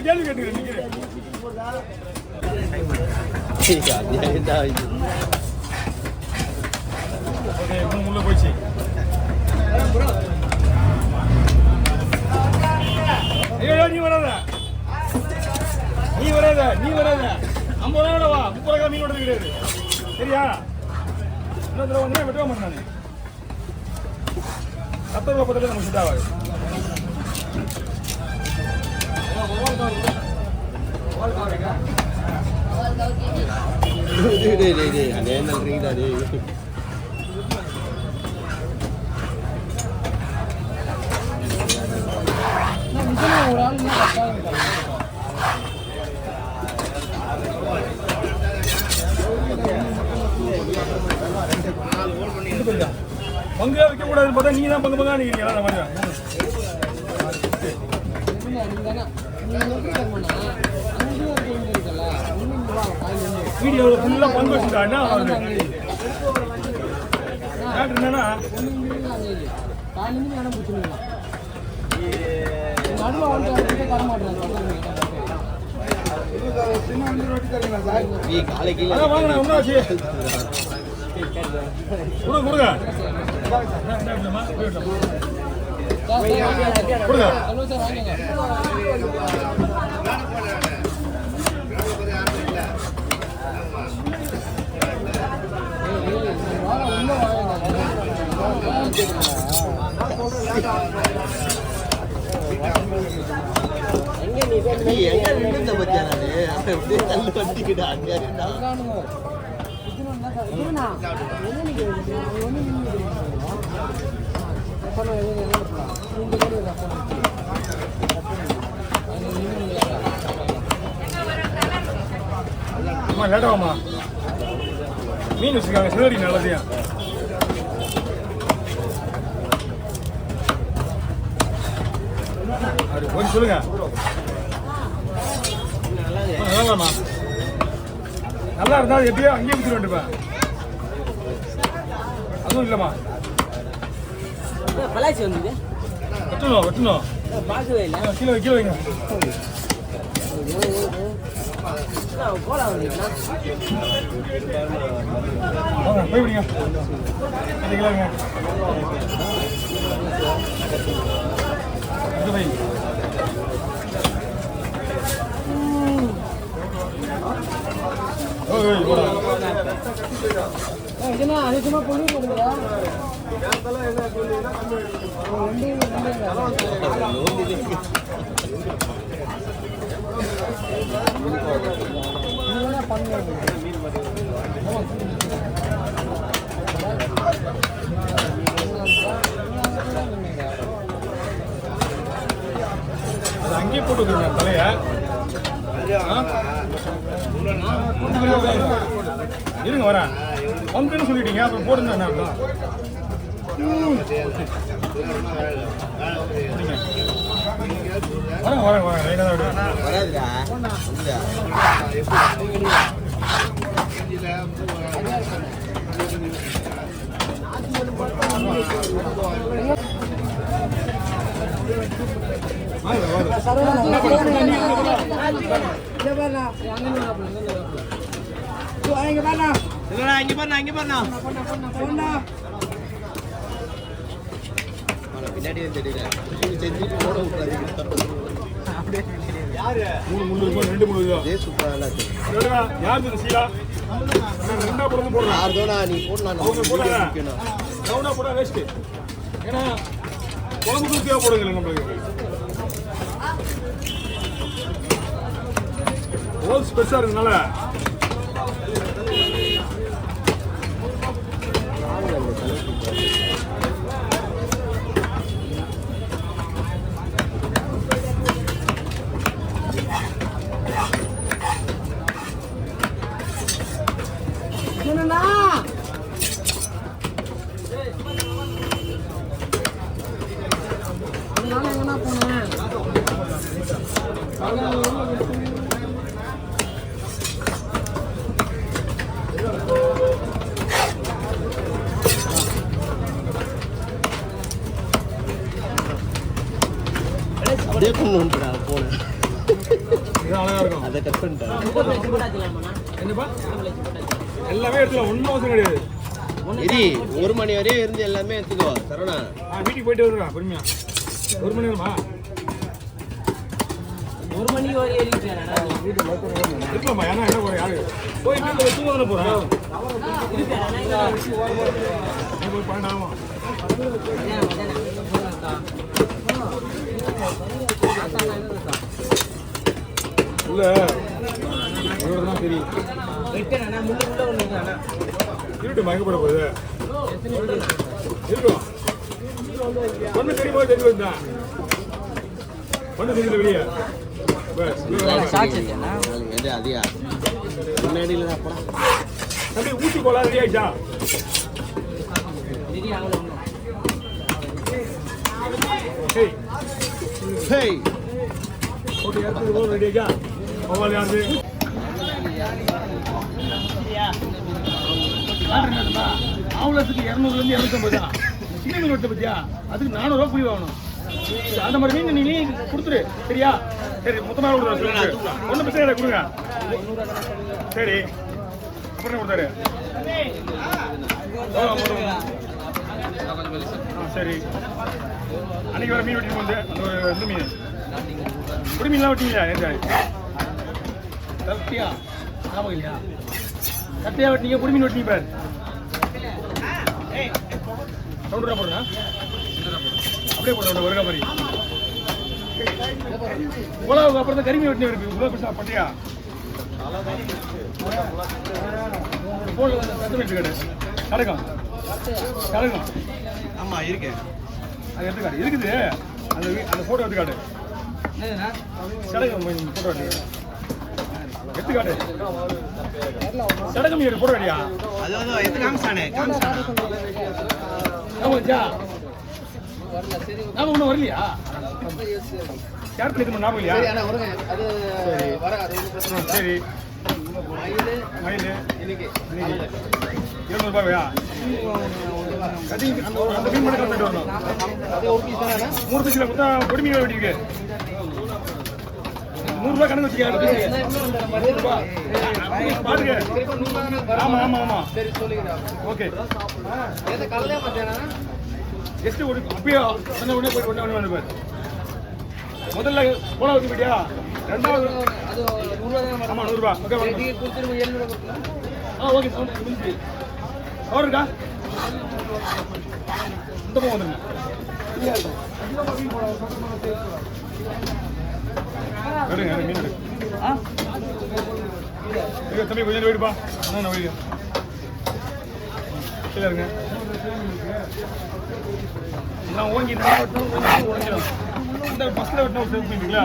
கேள்வி கேட்டுக்கிறேன் உள்ள போயிடுச்சு. ஐயோ நீ வராத 50 ரூபா வா. 30 ரூபா மீன் ஓடுறது கிடையாது சரியா? இன்னொரு தடவை வந்து வெட்டுவா மாட்டேன் நான். 70 ரூபா பக்கத்தில் நமக்கு செட் ஆகாது. அதே நல்றீங்களா ஒரு ஆள் பங்கு வைக்க கூடாதுன்னு பார்த்தா நீங்க தான் பங்கு பங்கா நிக்கிறீங்களா? அந்த மாதிரி வீடியோல ஃபுல்லா பங்கு வச்சுட்டா என்ன என்னன்னா லேட்டாவாமா மீன் வச்சிருக்காங்க சிதறி நல்லதையா. அது கொஞ்சம் சொல்லுங்க. நல்லாமா நல்லா இருந்தா எப்படியோ அங்கேயே வித்துட்டு வந்துப்பேன். அதுவும் இல்லம்மா வெட்டணும் கீழே வைங்க. போய் விடுங்க. அதிகமா பொண்ணு கொடுக்குறா அங்கேயே போட்டு தலைய இருங்க வரேன் பங்குன்னு சொல்லிட்டீங்க அப்புறம் போடுங்க. என்ன வரேன் வராதுடா பின்னாடி தெரியல பெருசா இருக்குனால देखो இது அழகா இருக்கும். அதை கட் பண்ணிட்டேன். என்னப்பா எல்லாமே எடுத்துக்கலாம், ஒன்றும் அவசியம் கிடையாது. இரி 1 மணி வரையும் இருந்து எல்லாமே எடுத்துக்கோ சரவணா. வீட்டுக்கு போயிட்டு வருவா பொறுமையா. 1 மணி வருமா? 1 மணி இருக்கலாமா? ஏன்னா என்ன போற யாரு போய் வீட்டில் தூங்க தானே போகிறேன். போய் 12 ஆகும். இல்லை இவ்வளோ தான் தெரியும். இருட்டு மயக்கப்பட போகுது. இருக்கும் பொண்ணு தெரிய போய் தெரிஞ்சு வந்தான். பொண்ணு தெரியல வெளியே. எது அதிகா முன்னாடியில் அப்புறம் தம்பி ஊட்டி போலாம். ரெடி ஆயிடுச்சா? ஏய் ஹேய் ஓகே யாருக்கு ரெடி ஆயிடுச்சா? மொபைல் யாருக்கு? ஆவலத்துக்கு 200லேருந்து 250 தான். சின்ன மீன் வெட்ட பத்தியா அதுக்கு 400 ரூபா கூலி வாங்கணும். அந்த மாதிரி மீன் நீ கொடுத்துரு சரியா? சரி மொத்தமாக கொடுத்துரு. ஒன்றும் பிரச்சனை இல்லை கொடுங்க. சரி அப்புறம் என்ன கொடுத்தாரு? சரி அன்னைக்கு வர மீன் வெட்டிட்டு வந்து அந்த ஒரு இந்த மீன் குடி மீன்லாம் வெட்டிங்களா? நேற்று கரெக்டியா ஞாபகம் இல்லையா? கட்டையா வெட்டிங்க, குடி மீன் வெட்டிங்க பாரு. ரூபா போடுங்க. அப்படியே போடுற வருகா மாதிரி உலகம் அப்புறம் தான் கரிமீன் வெட்டி இருக்கு. உலக பெருசா பட்டியா போல கட்டு கடை கடைக்கும் கடைக்கும். ஆமா இருக்கு. அது எடுத்துக்காடு இருக்குது. அந்த போட்டோ எடுத்துக்காடு சடகம் போட்டோ எடுத்துக்காடு. சடகம் போட்டோ அடியா? அது எது காமிச்சானே காமிச்சானா? நாம ஒன்றும் வரலையா? யார் பண்ணி ஞாபகம் இல்லையா? சரி மயில் 200 ரூபாயா? அந்த மீன் மட்டும் கலந்துட்டு வரணும். 3 பீஸில் கொடுத்தா கொடி மீன் வெட்டிருக்கு. 100 ரூபாய் கணக்கு வச்சுக்க. 100 ரூபாய் பாருங்க. ஆமா ஆமா ஆமா ஓகே. ஜஸ்ட் ஒரு அப்பயே உடனே போயிட்டு உடனே பாரு. முதல்ல போல வச்சு போயிட்டியா? ரெண்டாவது ஆமா 100 ரூபாய். ஓகே ஓகே அவர் இருக்கா? இந்த பக்கம் வந்துருங்க. மீன் தம்பி கொஞ்சம் போயிடுப்பா. என்ன வழி கீழே இருங்க. நான் ஓங்கி இந்த பஸ்ல வெட்டினா ஒரு சேர்த்து போயிட்டீங்களா?